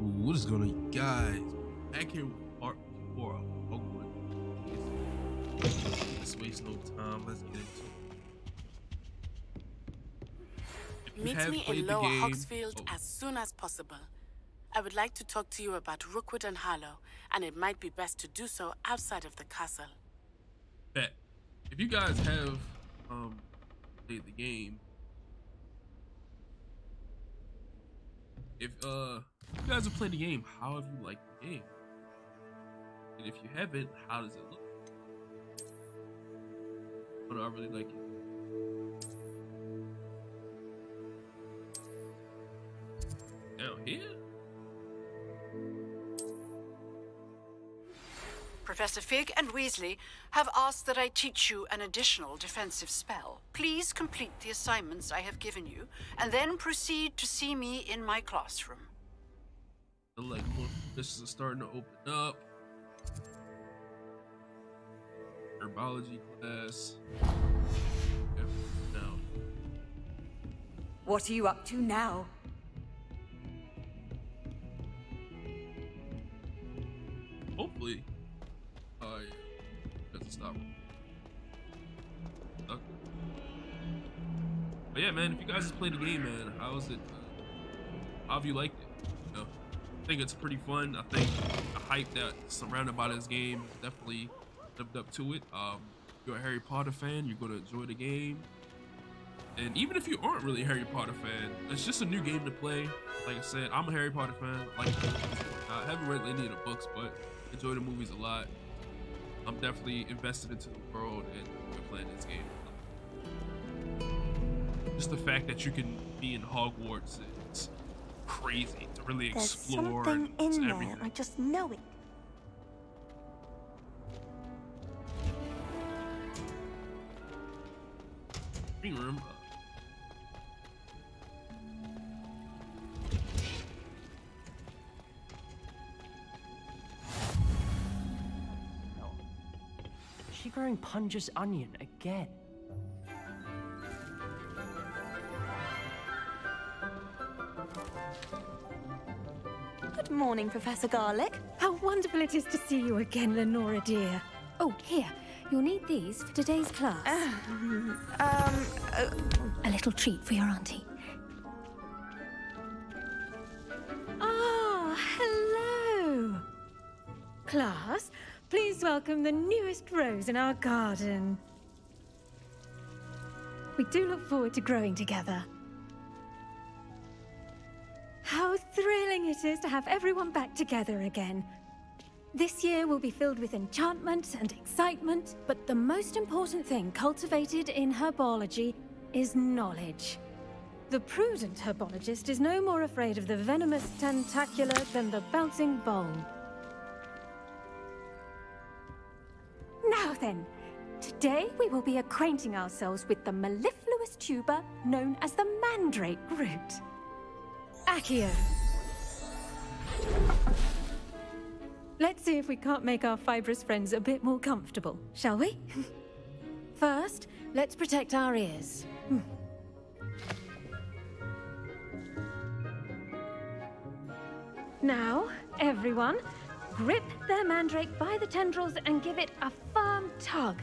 What is going on, guys? Back here with part 4 of Hogwarts. Let's waste no time. Let's get into it. Meet me in Lower Hogsfield as soon as possible. I would like to talk to you about Rookwood and Harlow, and it might be best to do so outside of the castle. Bet. If you guys have played the game, if you guys have played the game, how have you liked the game? And if you haven't, how does it look? What do I really like it? Down here? Professor Fig and Weasley have asked that I teach you an additional defensive spell. Please complete the assignments I have given you, and then proceed to see me in my classroom. Like, this is starting to open up. Herbology class. Yep, now. What are you up to now? Hopefully, doesn't stop. Okay. But yeah, man, if you guys have played the game, man, how is it? How have you liked it? You know, I think it's pretty fun. I think the hype that's surrounded by this game is definitely lived up to it. If you're a Harry Potter fan, you're gonna enjoy the game. And even if you aren't really a Harry Potter fan, it's just a new game to play. Like I said, I'm a Harry Potter fan. I haven't read any of the books, but enjoy the movies a lot. I'm definitely invested into the world and playing this game. Just the fact that you can be in Hogwarts is crazy to really explore. There's something in there. Everything. I just know it. Green room. Is she growing Punja's onion again? Good morning, Professor Garlick. How wonderful it is to see you again, Lenora dear. Oh, here. You'll need these for today's class. A little treat for your auntie. Ah, hello. Class, please welcome the newest rose in our garden. We do look forward to growing together. How thrilling it is to have everyone back together again. This year will be filled with enchantment and excitement, but the most important thing cultivated in herbology is knowledge. The prudent herbologist is no more afraid of the venomous tentacular than the bouncing bulb. Now then, today we will be acquainting ourselves with the mellifluous tuber known as the mandrake root. Accio. Let's see if we can't make our fibrous friends a bit more comfortable, shall we? First, let's protect our ears. Now, everyone, grip their mandrake by the tendrils and give it a firm tug.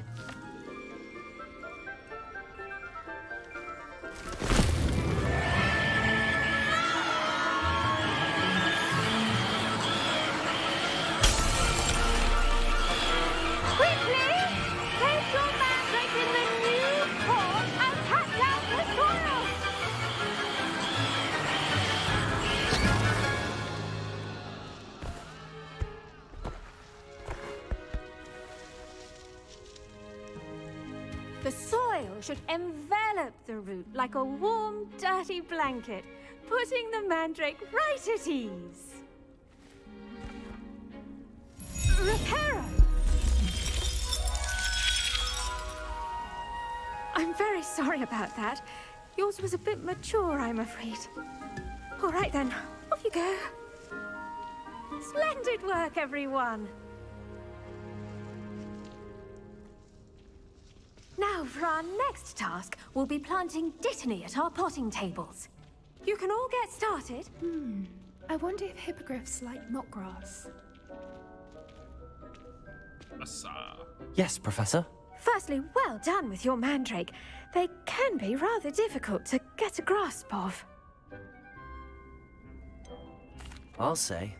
The soil should envelop the root like a warm, dirty blanket, putting the mandrake right at ease. Reparo! I'm very sorry about that. Yours was a bit mature, I'm afraid. All right then, off you go. Splendid work, everyone. Now, for our next task, we'll be planting dittany at our potting tables. You can all get started. I wonder if hippogriffs like knotgrass. Yes, Professor. Firstly, well done with your mandrake. They can be rather difficult to get a grasp of. I'll say.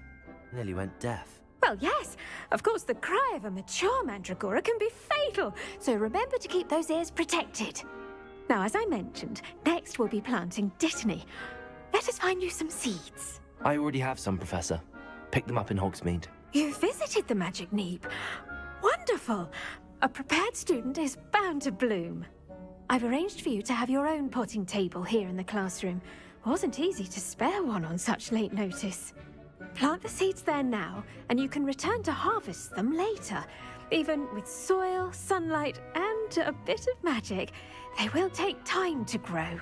Nearly went deaf. Well, yes. Of course, the cry of a mature mandragora can be fatal, so remember to keep those ears protected. Now, as I mentioned, next we'll be planting dittany. Let us find you some seeds. I already have some, Professor. Picked them up in Hogsmeade. You visited the Magic Neep. Wonderful! A prepared student is bound to bloom. I've arranged for you to have your own potting table here in the classroom. Wasn't easy to spare one on such late notice. Plant the seeds there now, and you can return to harvest them later. Even with soil, sunlight, and a bit of magic, they will take time to grow.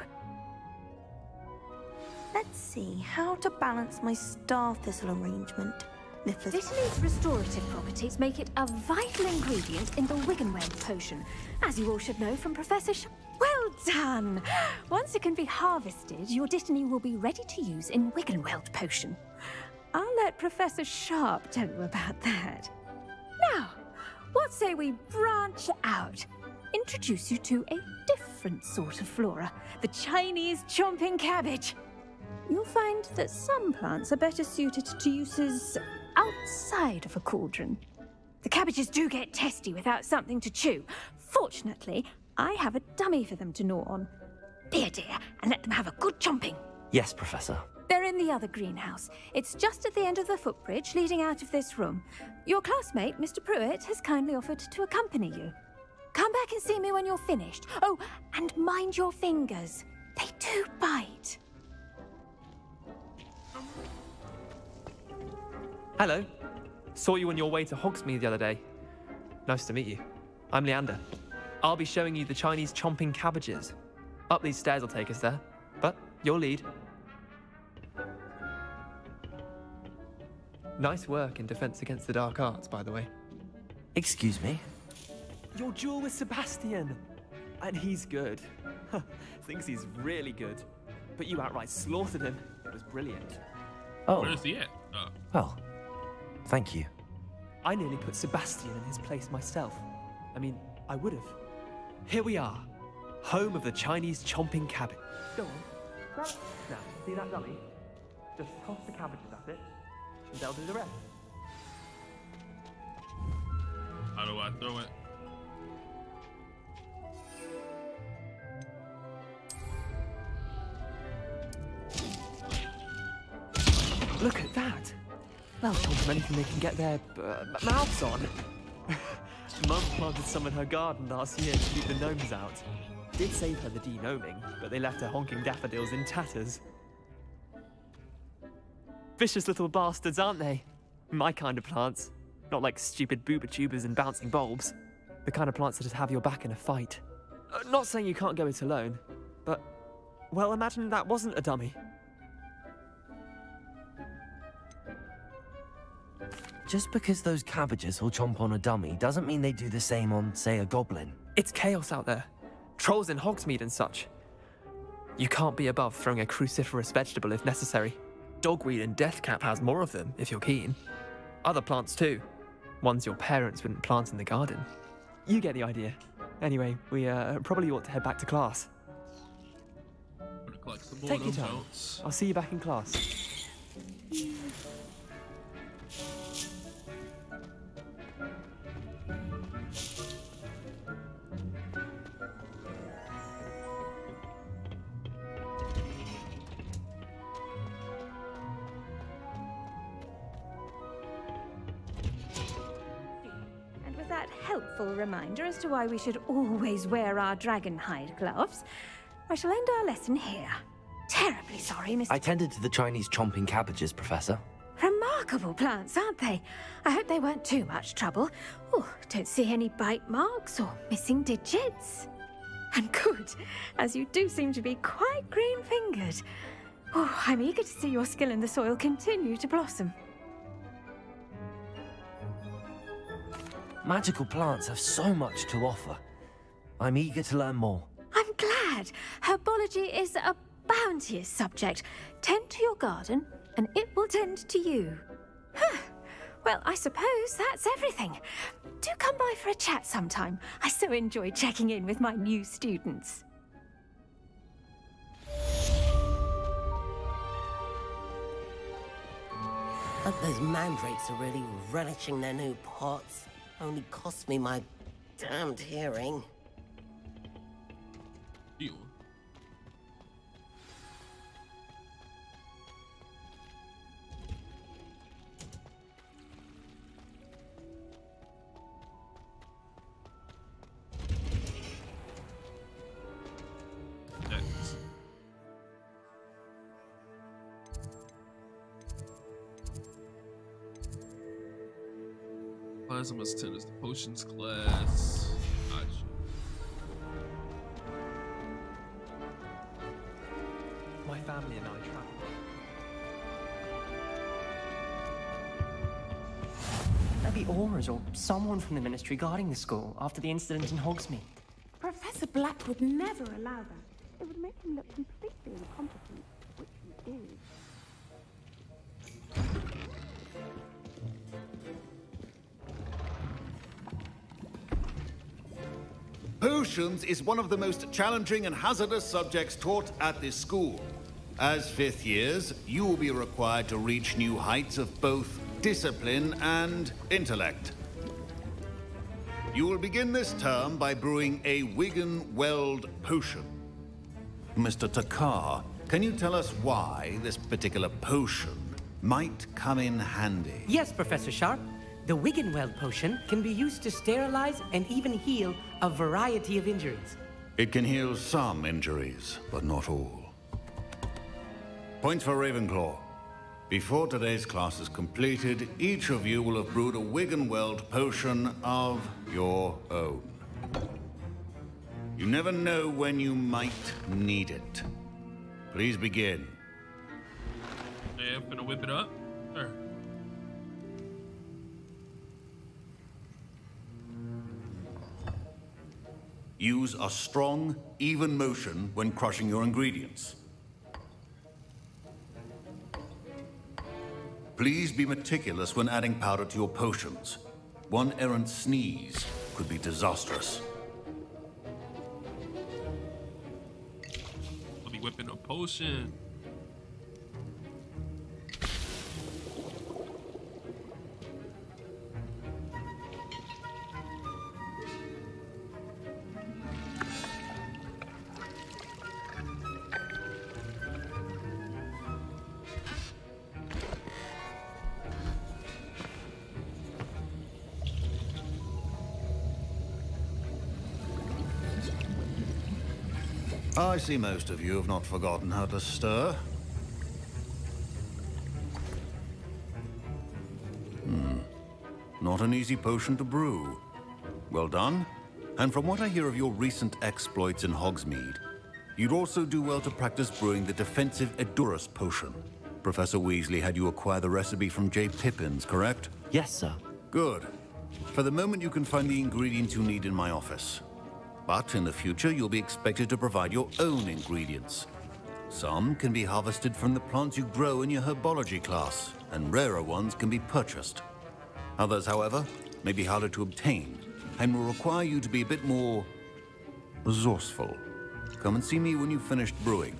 Let's see how to balance my star thistle arrangement. Dittany's restorative properties make it a vital ingredient in the Wiggenweld potion, as you all should know from Professor Well done! Once it can be harvested, your dittany will be ready to use in Wiggenweld potion. I'll let Professor Sharp tell you about that. Now, what say we branch out? Introduce you to a different sort of flora, the Chinese chomping cabbage. You'll find that some plants are better suited to uses outside of a cauldron. The cabbages do get testy without something to chew. Fortunately, I have a dummy for them to gnaw on. Be a dear and let them have a good chomping. Yes, Professor. They're in the other greenhouse. It's just at the end of the footbridge leading out of this room. Your classmate, Mr. Pruitt, has kindly offered to accompany you. Come back and see me when you're finished. Oh, and mind your fingers. They do bite. Hello. Saw you on your way to Hogsmeade the other day. Nice to meet you. I'm Leander. I'll be showing you the Chinese chomping cabbages. Up these stairs will take us there, but your lead. Nice work in Defense Against the Dark Arts, by the way. Excuse me? Your duel with Sebastian! And he's good. Thinks he's really good. But you outright slaughtered him. It was brilliant. Oh. Where's he at? Well, thank you. I nearly put Sebastian in his place myself. I mean, I would have. Here we are. Home of the Chinese chomping cabbage. Go on. Grab it. Now, see that dummy? Just toss the cabbages at it, and they'll do the rest. How do I throw it? Look at that! They'll chomp on anything they can get their mouths on. Mum planted some in her garden last year to keep the gnomes out. Did save her the de-gnoming, but they left her honking daffodils in tatters. Vicious little bastards, aren't they? My kind of plants. Not like stupid booba tubers and bouncing bulbs. The kind of plants that just have your back in a fight. Not saying you can't go it alone, but... well, imagine that wasn't a dummy. Just because those cabbages will chomp on a dummy doesn't mean they do the same on, say, a goblin. It's chaos out there. Trolls in Hogsmeade and such. You can't be above throwing a cruciferous vegetable if necessary. Dogweed and deathcap has more of them, if you're keen. Other plants too. Ones your parents wouldn't plant in the garden. You get the idea. Anyway, we probably ought to head back to class. Take your time. I'll see you back in class. Helpful reminder as to why we should always wear our dragon hide gloves. I shall end our lesson here. Terribly sorry, Mr. I tended to the Chinese chomping cabbages, Professor. Remarkable plants, aren't they? I hope they weren't too much trouble. Oh, don't see any bite marks or missing digits. And good, as you do seem to be quite green-fingered. Oh, I'm eager to see your skill in the soil continue to blossom. Magical plants have so much to offer. I'm eager to learn more. I'm glad. Herbology is a bounteous subject. Tend to your garden, and it will tend to you. Well, I suppose that's everything. Do come by for a chat sometime. I so enjoy checking in with my new students. But those mandrakes are really relishing their new pots. Only cost me my damned hearing. Ew. Plasma tennis, the potions class. Gotcha. My family and I travel. Maybe Aura's or someone from the Ministry guarding the school after the incident in Hogsmeade. Professor Black would never allow that. It would make him look completely incompetent, which he is. Potions is one of the most challenging and hazardous subjects taught at this school. As fifth years, you will be required to reach new heights of both discipline and intellect. You will begin this term by brewing a Wigan-Weld potion. Mr. Takar, can you tell us why this particular potion might come in handy? Yes, Professor Sharp. The Wigan-Weld potion can be used to sterilize and even heal a variety of injuries. It can heal some injuries, but not all. Points for Ravenclaw. Before today's class is completed, each of you will have brewed a Wigan-Weld potion of your own. You never know when you might need it. Please begin. Yeah, I'm gonna whip it up. Sure. Use a strong, even motion when crushing your ingredients. Please be meticulous when adding powder to your potions. One errant sneeze could be disastrous. I'll be whipping a potion. I see most of you have not forgotten how to stir. Not an easy potion to brew. Well done. And from what I hear of your recent exploits in Hogsmeade, you'd also do well to practice brewing the defensive Edurus potion. Professor Weasley had you acquire the recipe from J. Pippins, correct? Yes, sir. Good. For the moment, you can find the ingredients you need in my office. But in the future, you'll be expected to provide your own ingredients. Some can be harvested from the plants you grow in your Herbology class, and rarer ones can be purchased. Others, however, may be harder to obtain, and will require you to be a bit more resourceful. Come and see me when you've finished brewing,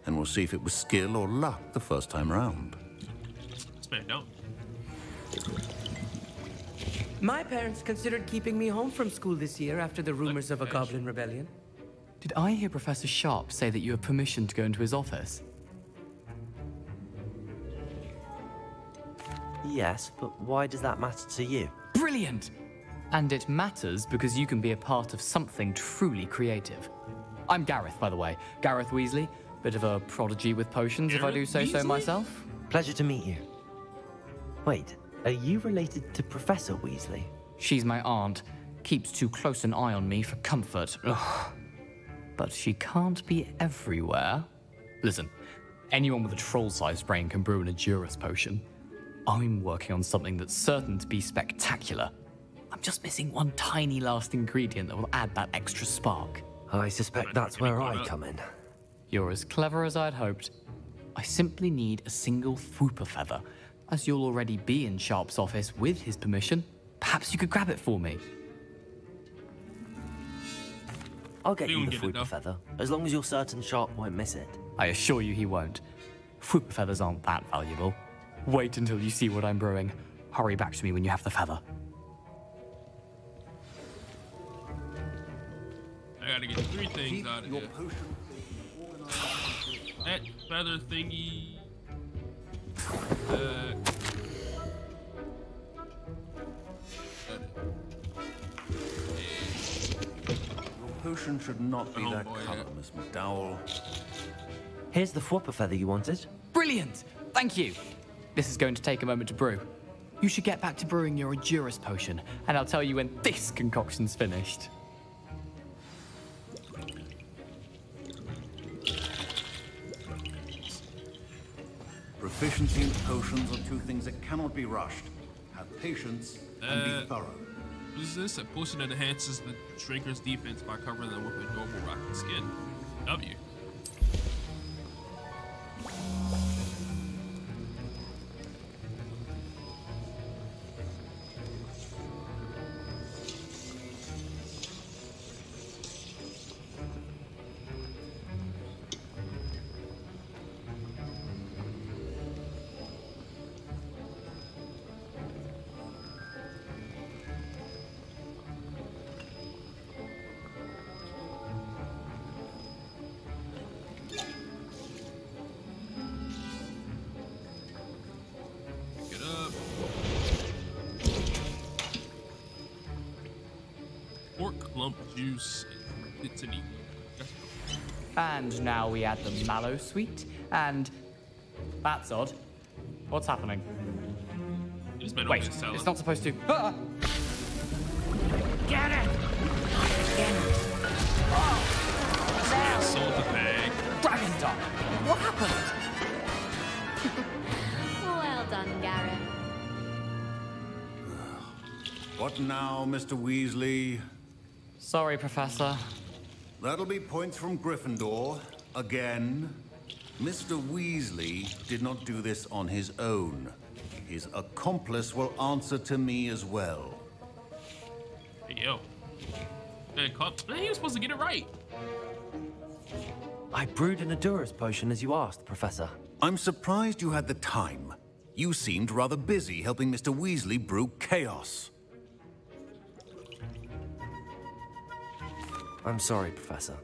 and we'll see if it was skill or luck the first time round. This man don't. My parents considered keeping me home from school this year after the rumors of a goblin rebellion. Did I hear Professor Sharp say that you have permission to go into his office? Yes, but why does that matter to you? Brilliant! And it matters because you can be a part of something truly creative. I'm Gareth, by the way. Gareth Weasley. Bit of a prodigy with potions, if I do say so myself. Pleasure to meet you. Wait, are you related to Professor Weasley? She's my aunt. Keeps too close an eye on me for comfort. Ugh. But she can't be everywhere. Listen, anyone with a troll-sized brain can brew an Edurus potion. I'm working on something that's certain to be spectacular. I'm just missing one tiny last ingredient that will add that extra spark. I suspect that's where I come in. You're as clever as I'd hoped. I simply need a single Fwooper feather. As you'll already be in Sharp's office with his permission, perhaps you could grab it for me. I'll get you the Fwooper feather, as long as you're certain Sharp won't miss it. I assure you he won't. Fwooper feathers aren't that valuable. Wait until you see what I'm brewing. Hurry back to me when you have the feather. I gotta get 3 things out of here. That feather thingy. Your potion should not be that color, Miss McDowell. Here's the Fwooper feather you wanted. Brilliant! Thank you. This is going to take a moment to brew. You should get back to brewing your Edurus potion, and I'll tell you when this concoction's finished. Proficiency in potions are 2 things that cannot be rushed. Have patience and be thorough. What is this? A potion that enhances the Shrinker's defense by covering them with a normal rocky skin. W. Juice it's an And now we add the mallow sweet, and that's odd. What's happening? Wait, it's not supposed to. Ah! Get it! Sold the bag. Dragon Dog! What happened? Well done, Garrett. What now, Mr. Weasley? Sorry, Professor. That'll be points from Gryffindor. Again. Mr. Weasley did not do this on his own. His accomplice will answer to me as well. Hey, yo. Man, he was supposed to get it right. I brewed an Edurus potion as you asked, Professor. I'm surprised you had the time. You seemed rather busy helping Mr. Weasley brew chaos. I'm sorry, Professor.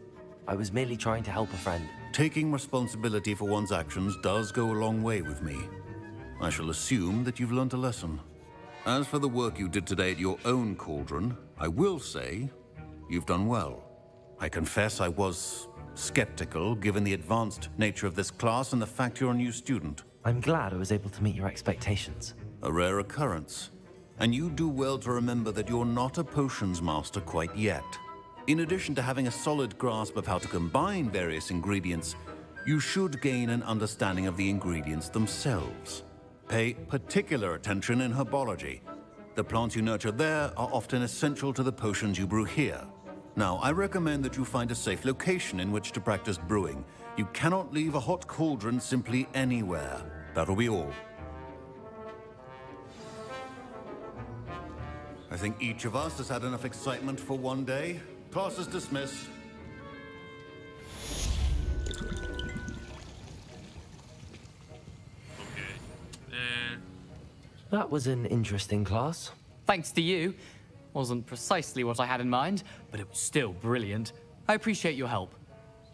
I was merely trying to help a friend. Taking responsibility for one's actions does go a long way with me. I shall assume that you've learnt a lesson. As for the work you did today at your own cauldron, I will say you've done well. I confess I was skeptical, given the advanced nature of this class and the fact you're a new student. I'm glad I was able to meet your expectations. A rare occurrence. And you do well to remember that you're not a potions master quite yet. In addition to having a solid grasp of how to combine various ingredients, you should gain an understanding of the ingredients themselves. Pay particular attention in herbology. The plants you nurture there are often essential to the potions you brew here. Now, I recommend that you find a safe location in which to practice brewing. You cannot leave a hot cauldron simply anywhere. That'll be all. I think each of us has had enough excitement for one day. Class is dismissed. That was an interesting class. Thanks to you. Wasn't precisely what I had in mind, but it was still brilliant. I appreciate your help.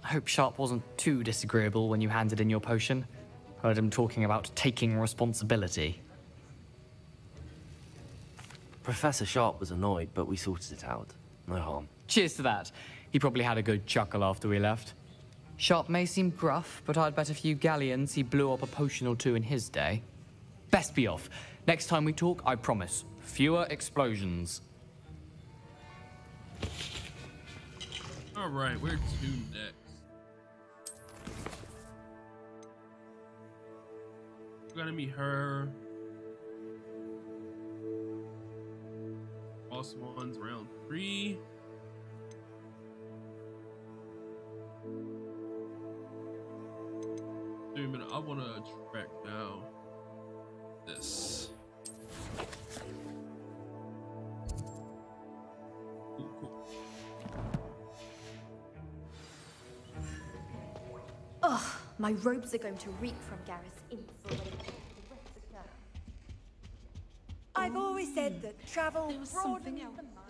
I hope Sharp wasn't too disagreeable when you handed in your potion. Heard him talking about taking responsibility. Professor Sharp was annoyed, but we sorted it out. No harm. Cheers to that. He probably had a good chuckle after we left. Sharp may seem gruff, but I'd bet a few galleons he blew up a potion or 2 in his day. Best be off. Next time we talk, I promise, fewer explosions. All right, where to next? Gonna meet her. Boss ones round 3. Wait a minute, I want to track down this. Cool. Ugh, my robes are going to reek from Gareth's insolation. I've always said that travel broadens the mind.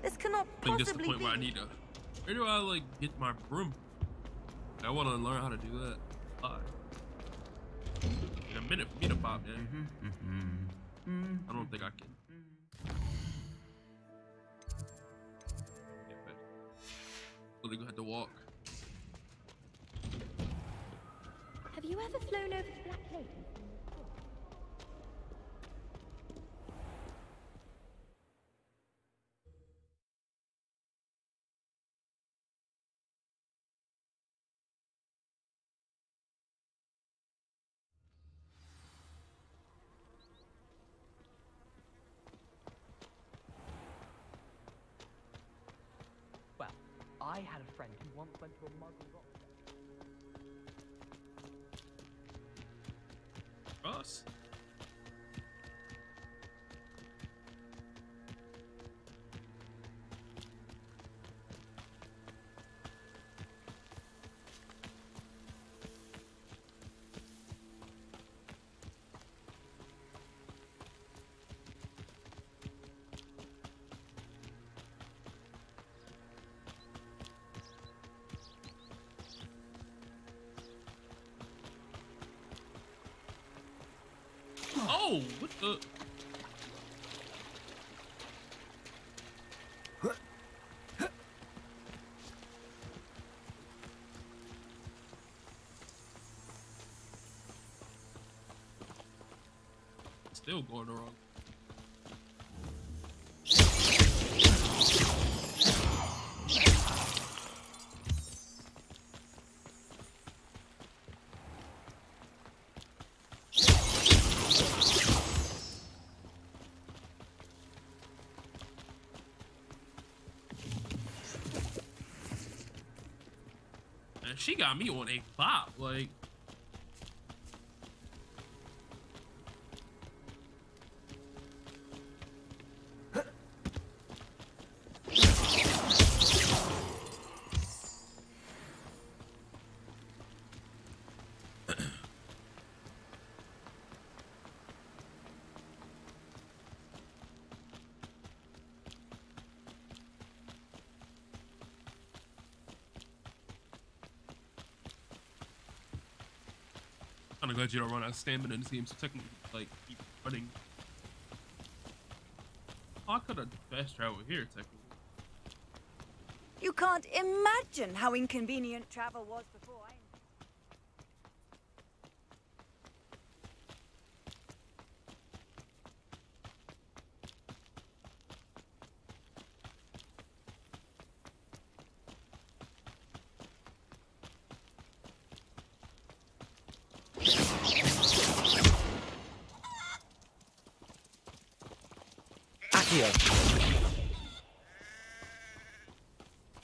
This cannot I think this is the possibly point where I need to. Where do I like get my broom? I want to learn how to do that. In a minute for me to pop in. I don't think I can. Literally gonna have to walk. Have you ever flown over the Black Lake? Well, I had a friend who once went to a Muggle rock. Us. Oh, what the? Still going wrong. She got me on a bop, like. I'm glad you don't run out of stamina in this game, so technically, like, keep running. Oh, I could have fast traveled here, technically. You can't imagine how inconvenient travel was before I...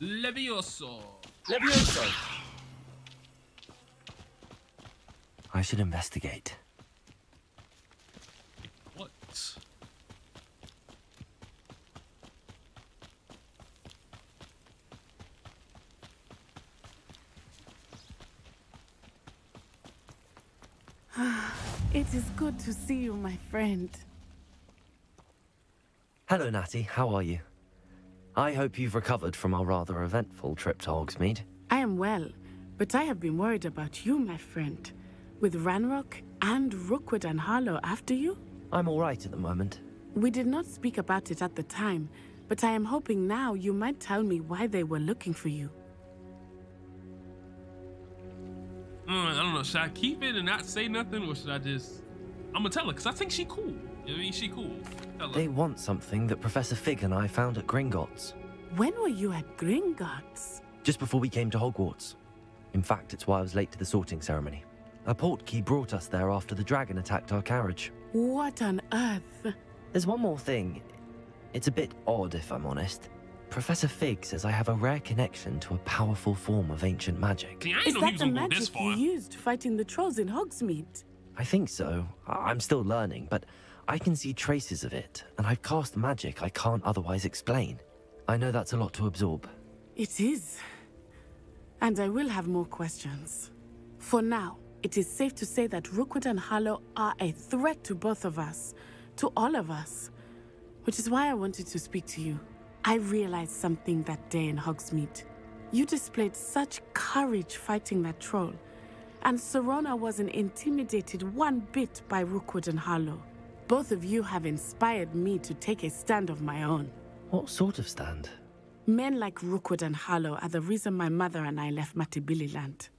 Levioso. Levioso. I should investigate. What? It is good to see you, my friend. Hello, Natty. How are you? I hope you've recovered from our rather eventful trip to Hogsmeade. I am well, but I have been worried about you, my friend. With Ranrock and Rookwood and Harlow after you? I'm all right at the moment. We did not speak about it at the time, but I am hoping now you might tell me why they were looking for you. I don't know. Should I keep it and not say nothing, or should I just... I'm gonna tell her, because I think she cool. I mean, she cool. They want something that Professor Fig and I found at Gringotts. When were you at Gringotts? Just before we came to Hogwarts. In fact, it's why I was late to the sorting ceremony. A portkey brought us there after the dragon attacked our carriage. What on earth? There's one more thing. It's a bit odd, if I'm honest. Professor Fig says I have a rare connection to a powerful form of ancient magic. See, I Is didn't know he that was the gonna go this magic far. you used fighting the trolls in Hogsmeade? I think so. I'm still learning, but I can see traces of it, and I've cast magic I can't otherwise explain. I know that's a lot to absorb. It is. And I will have more questions. For now, it is safe to say that Rookwood and Harlow are a threat to both of us, to all of us. Which is why I wanted to speak to you. I realized something that day in Hogsmeade. You displayed such courage fighting that troll, and Serona wasn't intimidated one bit by Rookwood and Harlow. Both of you have inspired me to take a stand of my own. What sort of stand? Men like Rookwood and Harlow are the reason my mother and I left Matibili land.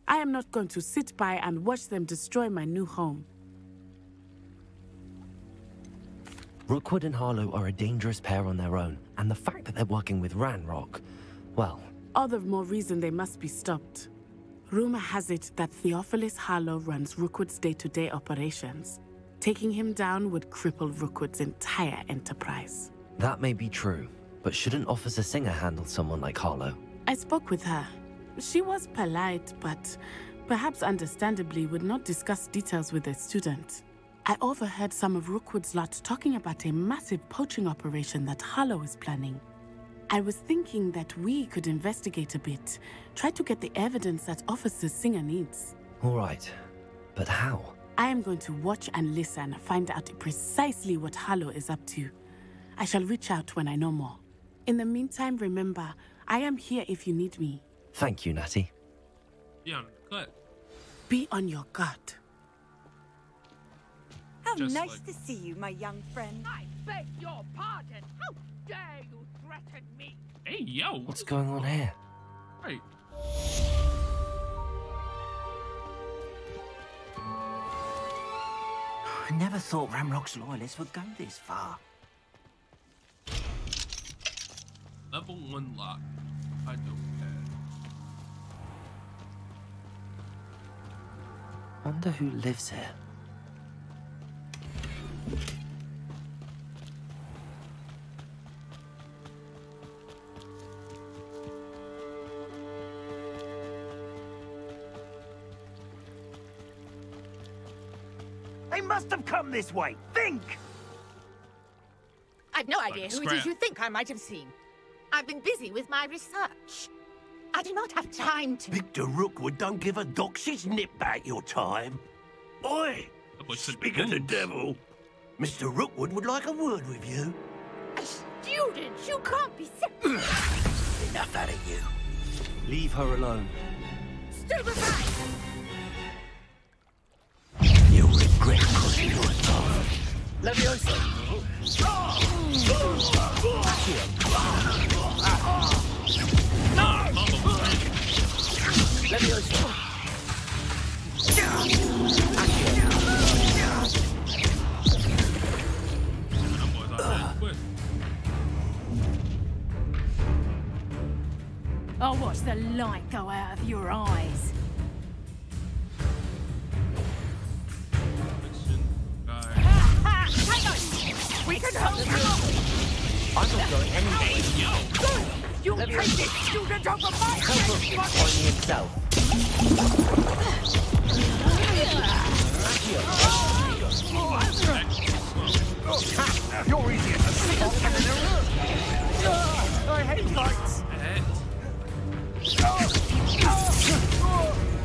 I am not going to sit by and watch them destroy my new home. Rookwood and Harlow are a dangerous pair on their own, and the fact that they're working with Ranrock, well... All the more reason they must be stopped. Rumor has it that Theophilus Harlow runs Rookwood's day-to-day operations. Taking him down would cripple Rookwood's entire enterprise. That may be true, but shouldn't Officer Singer handle someone like Harlow? I spoke with her. She was polite, but perhaps understandably would not discuss details with a student. I overheard some of Rookwood's lot talking about a massive poaching operation that Harlow is planning. I was thinking that we could investigate a bit, try to get the evidence that Officer Singer needs. All right, but how? I am going to watch and listen, find out precisely what Harlow is up to. I shall reach out when I know more. In the meantime, remember, I am here if you need me. Thank you, Natty. Yeah, cut. Be on your guard. How Just nice like- to see you, my young friend. I beg your pardon. How dare you threaten me? Hey, yo. What's going on here? Right. I never thought Ramrock's loyalists would go this far. Level 1 lock. I don't care. Wonder who lives here. They must have come this way. Think! I've no idea who it is scrap. you think I might have seen. I've been busy with my research. I do not have time to... Victor Rookwood don't give a doxy's nip back your time. Oi! Speak of the devil, Mr. Rookwood would like a word with you. A student? You can't be Enough out of you. Leave her alone. Stupefy! You'll regret crossing your path. Leviosa! Leviosa! I'll watch the light go out of your eyes. Hang on! We can help you! I'm not going anywhere. Good! You'll take this student over my head! Only himself. You're easier to see off than in a room. I hate lights.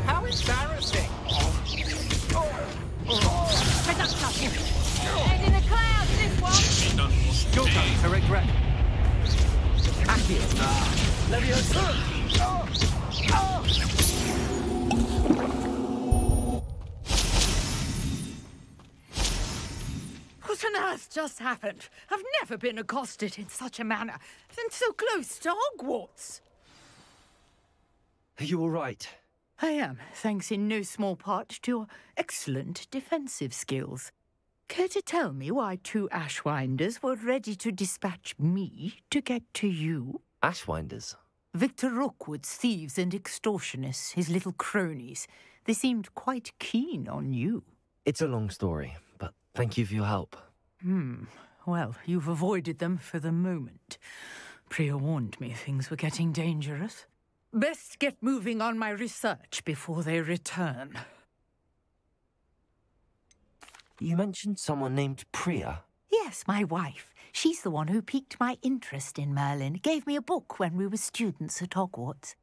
How embarrassing. Head in the clouds, this one! Your turn to regret. Accio. Leviosa. What on earth just happened? I've never been accosted in such a manner, and so close to Hogwarts. Are you all right? I am, thanks in no small part to your excellent defensive skills. Care to tell me why two Ashwinders were ready to dispatch me to get to you? Ashwinders? Victor Rookwood's thieves and extortionists, his little cronies. They seemed quite keen on you. It's a long story, but thank you for your help. Well, you've avoided them for the moment. Priya warned me things were getting dangerous. Best get moving on my research before they return. You mentioned someone named Priya. Yes, my wife. She's the one who piqued my interest in Merlin. Gave me a book when we were students at Hogwarts.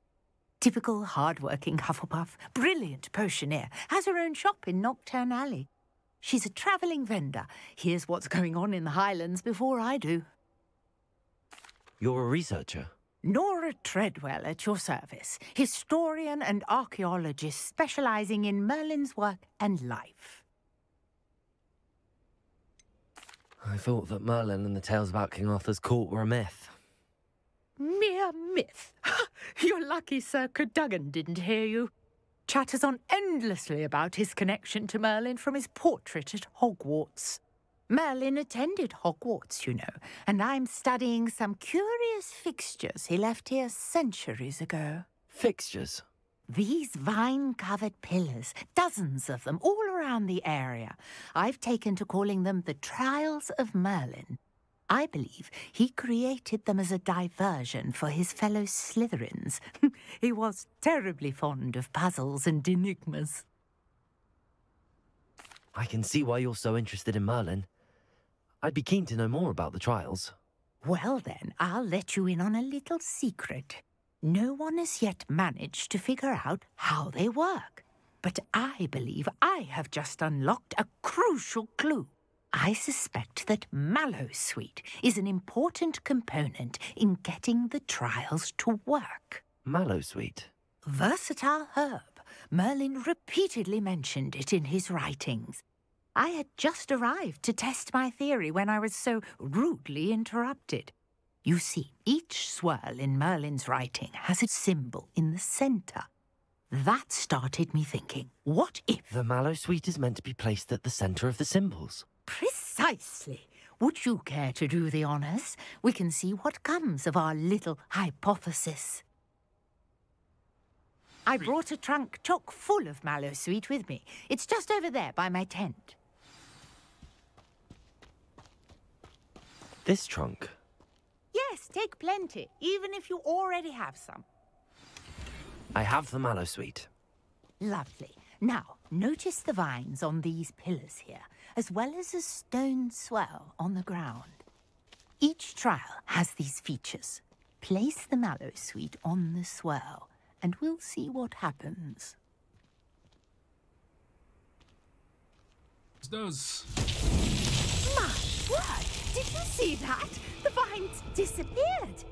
Typical hard-working Hufflepuff, brilliant potioneer, has her own shop in Nocturne Alley. She's a travelling vendor. Hears what's going on in the Highlands before I do. You're a researcher? Nora Treadwell at your service, historian and archaeologist specialising in Merlin's work and life. I thought that Merlin and the tales about King Arthur's court were a myth. Mere myth. You're lucky Sir Cadogan didn't hear you. Chatters on endlessly about his connection to Merlin from his portrait at Hogwarts. Merlin attended Hogwarts, you know, and I'm studying some curious fixtures he left here centuries ago. Fixtures? These vine-covered pillars, dozens of them, all around the area. I've taken to calling them the Trials of Merlin. I believe he created them as a diversion for his fellow Slytherins. He was terribly fond of puzzles and enigmas. I can see why you're so interested in Merlin. I'd be keen to know more about the trials. Well then, I'll let you in on a little secret. No one has yet managed to figure out how they work. But I believe I have just unlocked a crucial clue. I suspect that Mallowsweet is an important component in getting the trials to work. Mallowsweet? Versatile herb. Merlin repeatedly mentioned it in his writings. I had just arrived to test my theory when I was so rudely interrupted. You see, each swirl in Merlin's writing has a symbol in the centre. That started me thinking, what if... The Mallowsweet is meant to be placed at the centre of the symbols. Precisely. Would you care to do the honours? We can see what comes of our little hypothesis. I brought a trunk chock full of Mallowsweet with me. It's just over there by my tent. This trunk? Yes, take plenty, even if you already have some. I have the Mallowsweet. Lovely. Now, notice the vines on these pillars here, as well as a stone swell on the ground. Each trial has these features. Place the Mallowsweet on the swell, and we'll see what happens. This does. My word! Did you see that? The vines disappeared.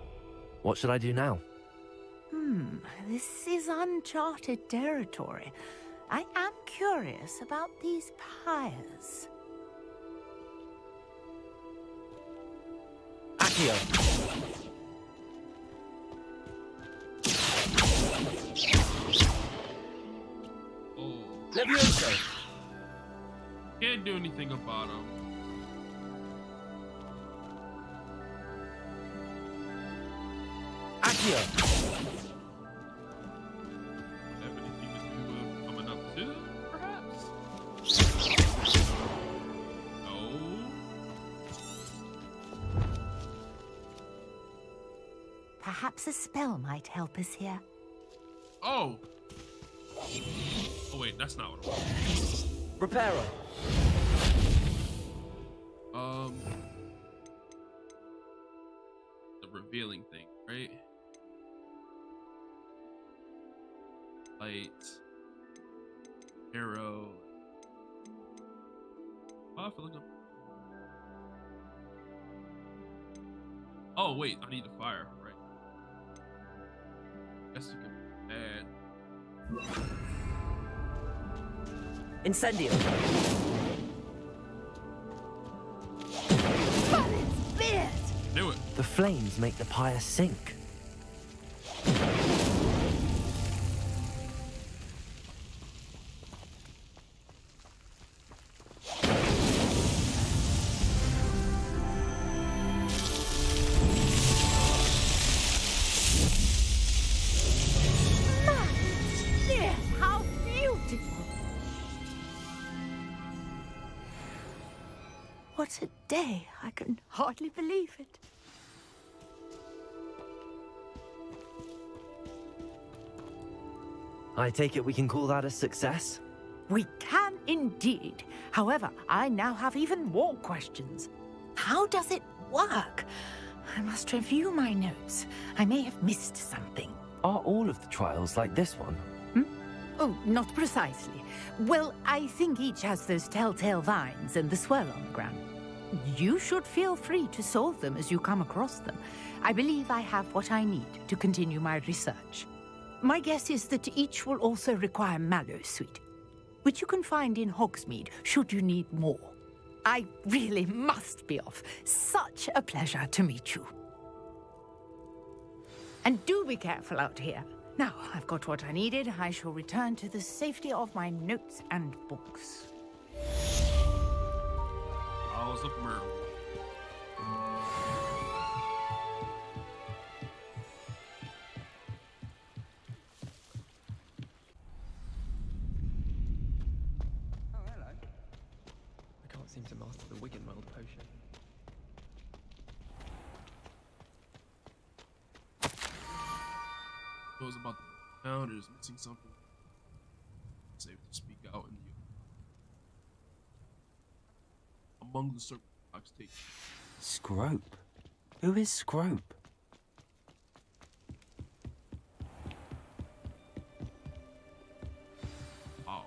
What should I do now? This is uncharted territory. I am curious about these pyres. Accio! Oh. Levioso! Can't do anything about him. Accio! Have anything to do with coming up to, perhaps? No. Perhaps a spell might help us here. Oh! Oh wait, that's not what it was. Reparo! The revealing thing, right? Light. Arrow. Oh, I have to look up. Oh wait, I need the fire, right? Guess you can add. Incendio! Merlin's beard! Knew it. The flames make the pyre sink. How beautiful! What a day! I can hardly believe it. I take it we can call that a success? We can indeed. However, I now have even more questions. How does it work? I must review my notes. I may have missed something. Are all of the trials like this one? Oh, not precisely. Well, I think each has those telltale vines and the swirl on the ground. You should feel free to solve them as you come across them. I believe I have what I need to continue my research. My guess is that each will also require mallowsweet, which you can find in Hogsmeade should you need more. I really must be off. Such a pleasure to meet you. And do be careful out here. Now, I've got what I needed. I shall return to the safety of my notes and books. House of Merle. Oh, hello. I can't seem to master the Wiggenweld potion. Knows about the founders missing something. Safe to speak out in the among the circle box take. Scrope? Who is Scrope? Oh.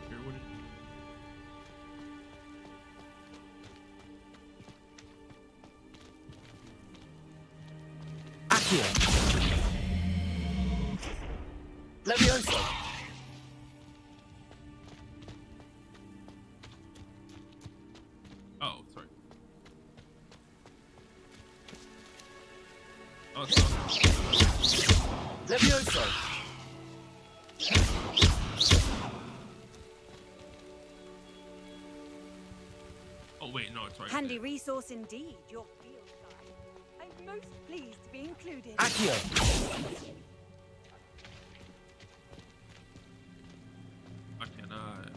Here, what is Levioso! Oh, sorry. Oh, sorry. Levioso! Oh, wait, no, it's right. Handy resource indeed, your field guide. I'm most pleased to be included. Accio! I cannot.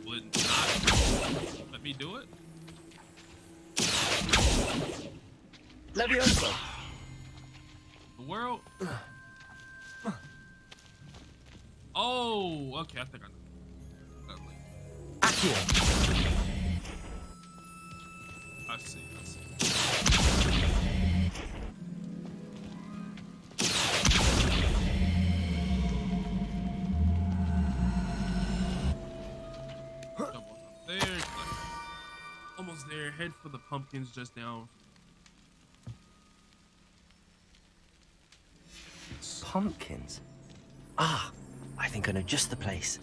Would not let me do it? Levioso! The world? Oh, okay, I think I know. Accio! I see, I see. Double up there, almost there. Head for the pumpkins just down. Pumpkins? Ah, I think I know just the place.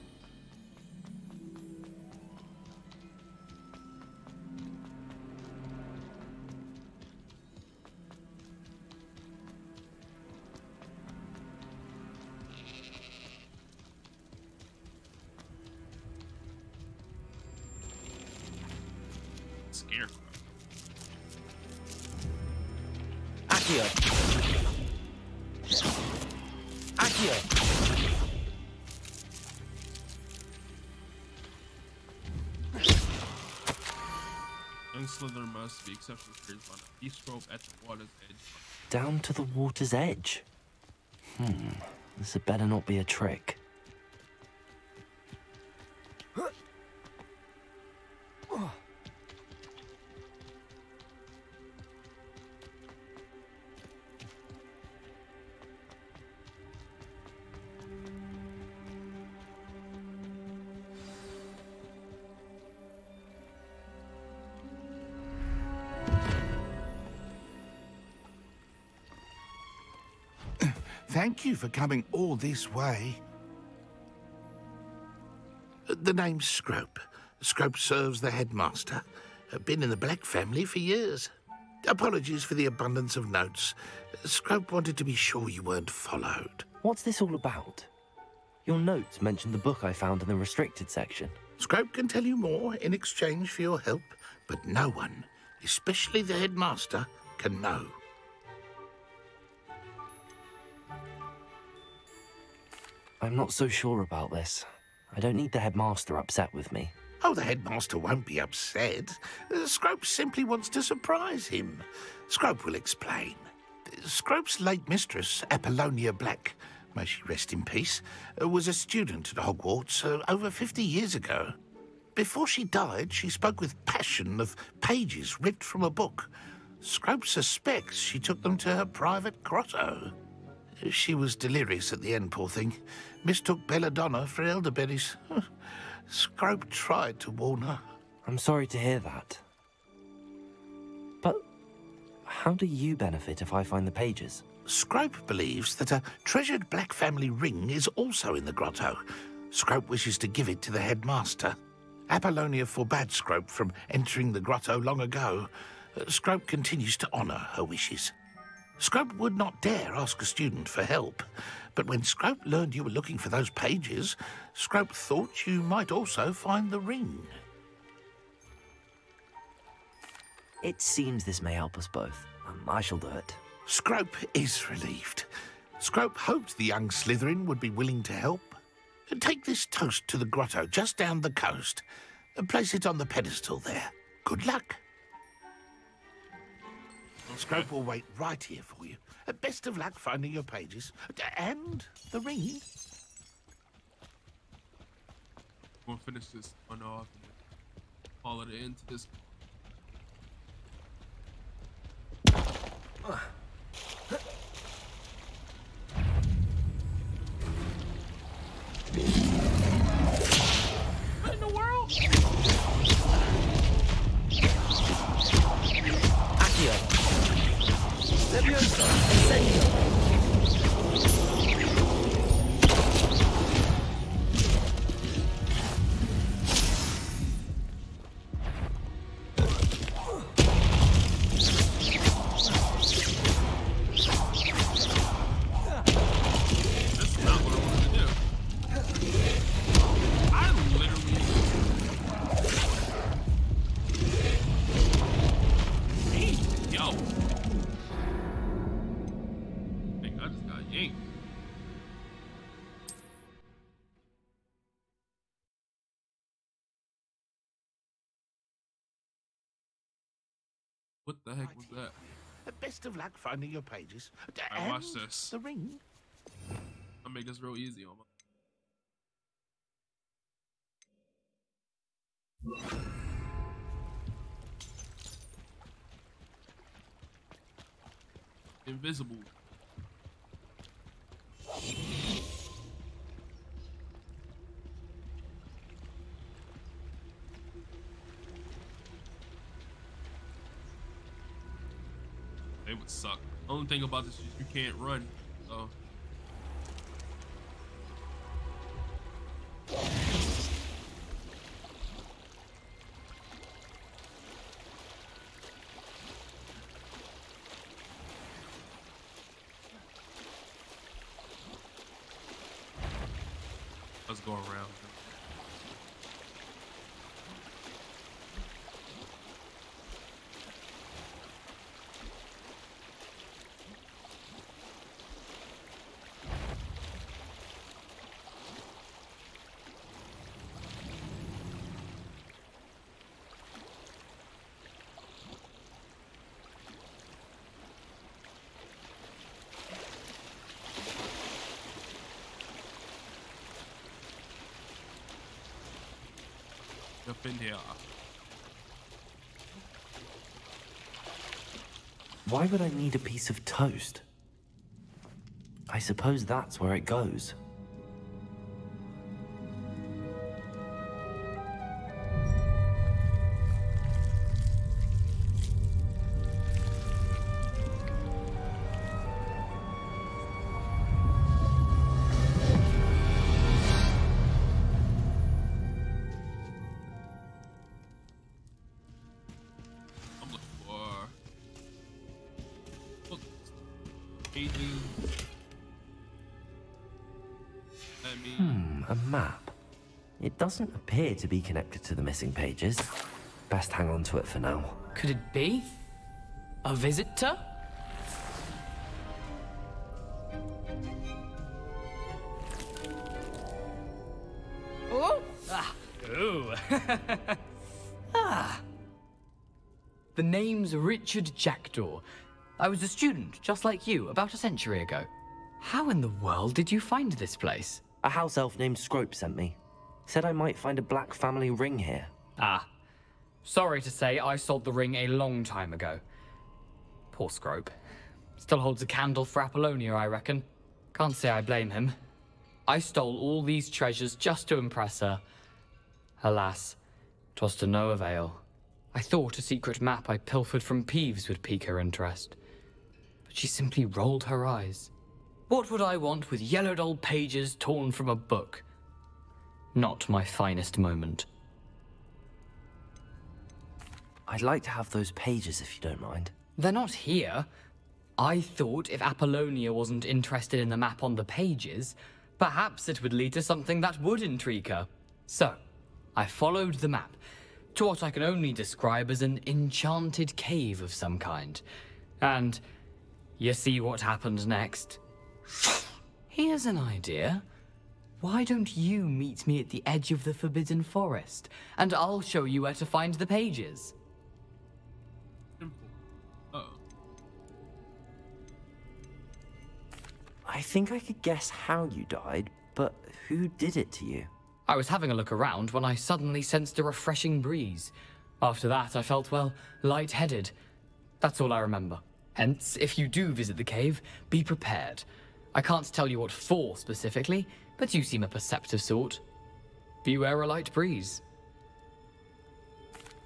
Scarecrow. Accio! Accio! Young Slither must be exceptionally curious on a beast rope at the water's edge. Down to the water's edge? This had better not be a trick. Thank you for coming all this way. The name's Scrope. Scrope serves the headmaster. Been in the Black family for years. Apologies for the abundance of notes. Scrope wanted to be sure you weren't followed. What's this all about? Your notes mentioned the book I found in the restricted section. Scrope can tell you more in exchange for your help, but no one, especially the headmaster, can know. I'm not so sure about this. I don't need the headmaster upset with me. Oh, the headmaster won't be upset. Scrope simply wants to surprise him. Scrope will explain. Scrope's late mistress, Apollonia Black, may she rest in peace, was a student at Hogwarts over 50 years ago. Before she died, she spoke with passion of pages ripped from a book. Scrope suspects she took them to her private grotto. She was delirious at the end, poor thing. Mistook belladonna for elderberries. Scrope tried to warn her. I'm sorry to hear that. But how do you benefit if I find the pages? Scrope believes that a treasured Black family ring is also in the grotto. Scrope wishes to give it to the headmaster. Apollonia forbade Scrope from entering the grotto long ago. Scrope continues to honour her wishes. Scrope would not dare ask a student for help, but when Scrope learned you were looking for those pages, Scrope thought you might also find the ring. It seems this may help us both. I shall do it. Scrope is relieved. Scrope hoped the young Slytherin would be willing to help. Take this toast to the grotto just down the coast and place it on the pedestal there. Good luck. Scrope will wait right here for you. Best of luck finding your pages. And the ring. We'll finish this one off and call it an end to this. What in the world? Accio. Levioso. Incendio. What the heck was that? Best of luck finding your pages. I watch this. The ring. I'll make this real easy on my. Invisible. They would suck. Only thing about this is you can't run, so. Let's go around. Up in here. Why would I need a piece of toast? I suppose that's where it goes. A map. It doesn't appear to be connected to the missing pages. Best hang on to it for now. Could it be? A visitor? Oh! Ah. Ooh. Ah. The name's Richard Jackdaw. I was a student, just like you, about a century ago. How in the world did you find this place? A house elf named Scrope sent me. Said I might find a black family ring here. Ah. Sorry to say, I sold the ring a long time ago. Poor Scrope. Still holds a candle for Apollonia, I reckon. Can't say I blame him. I stole all these treasures just to impress her. Alas, 'twas to no avail. I thought a secret map I pilfered from Peeves would pique her interest. But she simply rolled her eyes. What would I want with yellowed old pages torn from a book? Not my finest moment. I'd like to have those pages if you don't mind. They're not here. I thought if Apollonia wasn't interested in the map on the pages, perhaps it would lead to something that would intrigue her. So, I followed the map to what I can only describe as an enchanted cave of some kind. And you see what happened next? Here's an idea. Why don't you meet me at the edge of the Forbidden Forest, and I'll show you where to find the pages. I think I could guess how you died, but who did it to you? I was having a look around when I suddenly sensed a refreshing breeze. After that, I felt, well, lightheaded. That's all I remember. Hence, if you do visit the cave, be prepared. I can't tell you what for specifically, but you seem a perceptive sort. Beware a light breeze.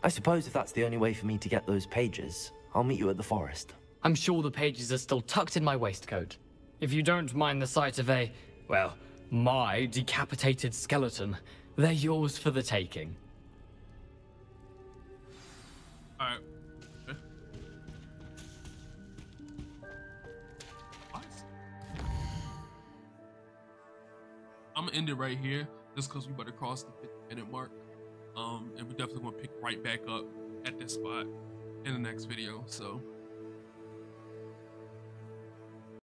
I suppose if that's the only way for me to get those pages, I'll meet you at the forest. I'm sure the pages are still tucked in my waistcoat. If you don't mind the sight of a, well, my decapitated skeleton, they're yours for the taking. Alright. I'm gonna end it right here, just because we better cross the 50-minute mark. And we definitely want to pick right back up at this spot in the next video. So